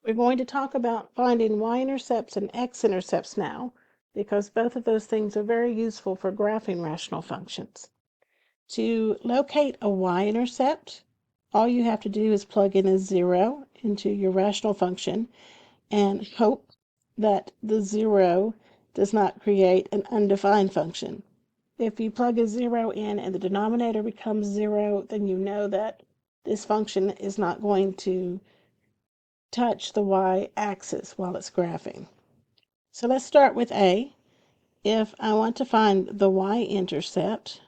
We're going to talk about finding y-intercepts and x-intercepts now, because both of those things are very useful for graphing rational functions. To locate a y-intercept, all you have to do is plug in a 0 into your rational function and hope that the 0 does not create an undefined function. If you plug a 0 in and the denominator becomes 0, then you know that this function is not going to touch the y-axis while it's graphing. So let's start with A. If I want to find the y-intercept,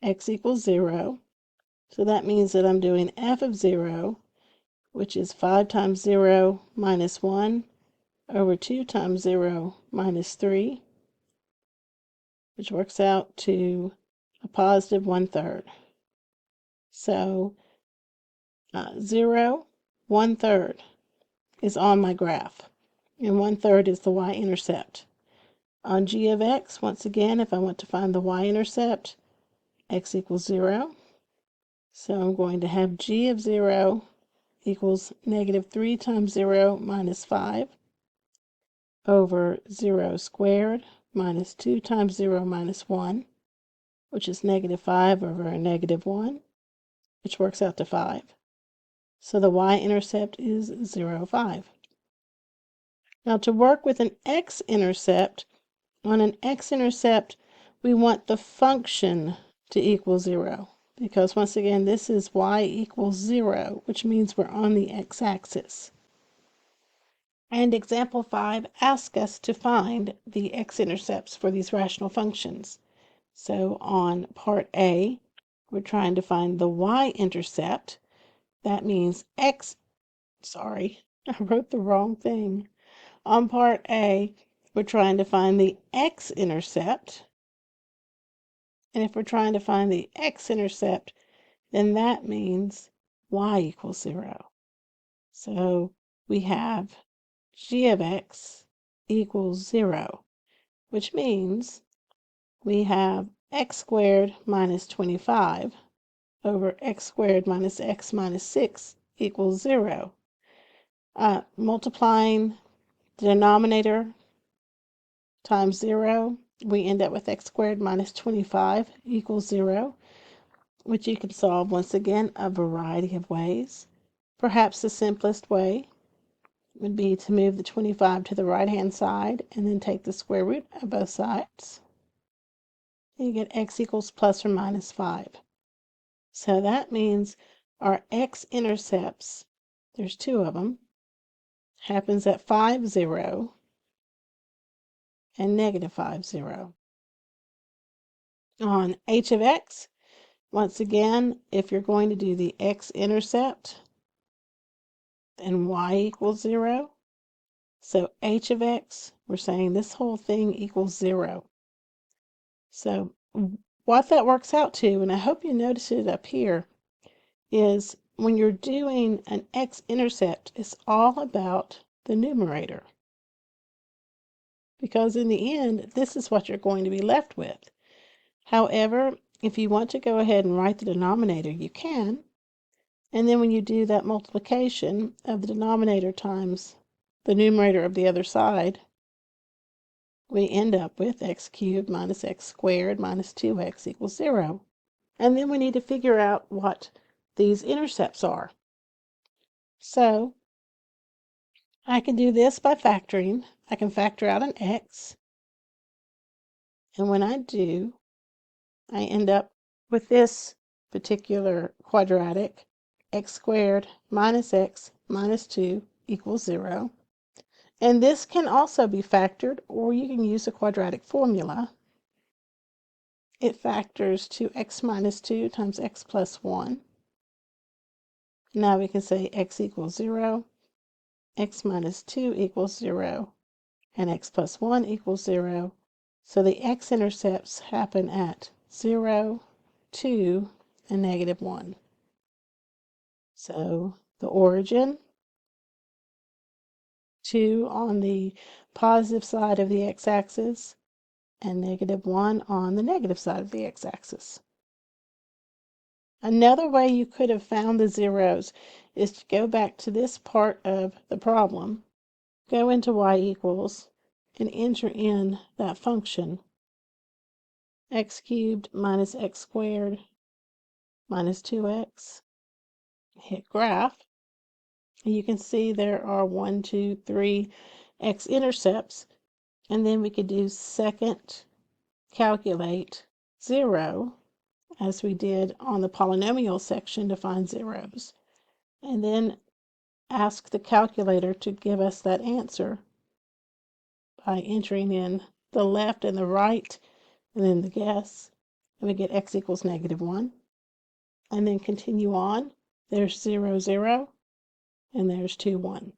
x equals 0, so that means that I'm doing f of 0, which is 5 times 0 minus 1 over 2 times 0 minus 3, which works out to a positive 1/3. So 0, 1/3 is on my graph, and 1/3 is the y-intercept. On g of x, once again, if I want to find the y-intercept, x equals 0. So I'm going to have g of 0 equals negative 3 times 0 minus 5 over 0 squared minus 2 times 0 minus 1, which is negative 5 over a negative 1, which works out to 5. So the y-intercept is 0, 5. Now to work with an x-intercept, on an x-intercept, we want the function to equal 0, because once again, this is y equals 0, which means we're on the x-axis. And example 5 asks us to find the x-intercepts for these rational functions. So on part A, we're trying to find the y-intercept. That means I wrote the wrong thing. On part A, we're trying to find the x-intercept. And if we're trying to find the x-intercept, then that means y equals 0. So we have g of x equals 0, which means we have x squared minus 25 over x squared minus x minus 6 equals 0. Multiplying the denominator times 0, we end up with x squared minus 25 equals 0, which you can solve once again a variety of ways. Perhaps the simplest way would be to move the 25 to the right-hand side and then take the square root of both sides. You get x equals plus or minus 5. So that means our x-intercepts, there's two of them, happens at 5, 0 and negative 5, 0. On h of x, once again, if you're going to do the x-intercept, then y equals 0. So h of x, we're saying this whole thing equals 0. So what that works out to, and I hope you notice it up here, is when you're doing an x-intercept, it's all about the numerator. Because in the end, this is what you're going to be left with. However, if you want to go ahead and write the denominator, you can. And then when you do that multiplication of the denominator times the numerator of the other side, we end up with x cubed minus x squared minus 2x equals 0. And then we need to figure out what these intercepts are. So I can do this by factoring. I can factor out an x. And when I do, I end up with this particular quadratic, x squared minus x minus 2 equals 0. And this can also be factored, or you can use a quadratic formula. It factors to x minus 2 times x plus 1. Now we can say x equals 0, x minus 2 equals 0, and x plus 1 equals 0. So the x-intercepts happen at 0, 2, and negative 1. So the origin, 2 on the positive side of the x-axis, and negative 1 on the negative side of the x-axis. Another way you could have found the zeros is to go back to this part of the problem, go into y equals, and enter in that function, x cubed minus x squared minus 2x, hit graph, and you can see there are 1, 2, 3 x-intercepts, and then we could do second calculate 0, as we did on the polynomial section to find zeros, and then ask the calculator to give us that answer by entering in the left and the right, and then the guess, and we get x equals -1. And then continue on. There's 0, 0, and there's 2, 1.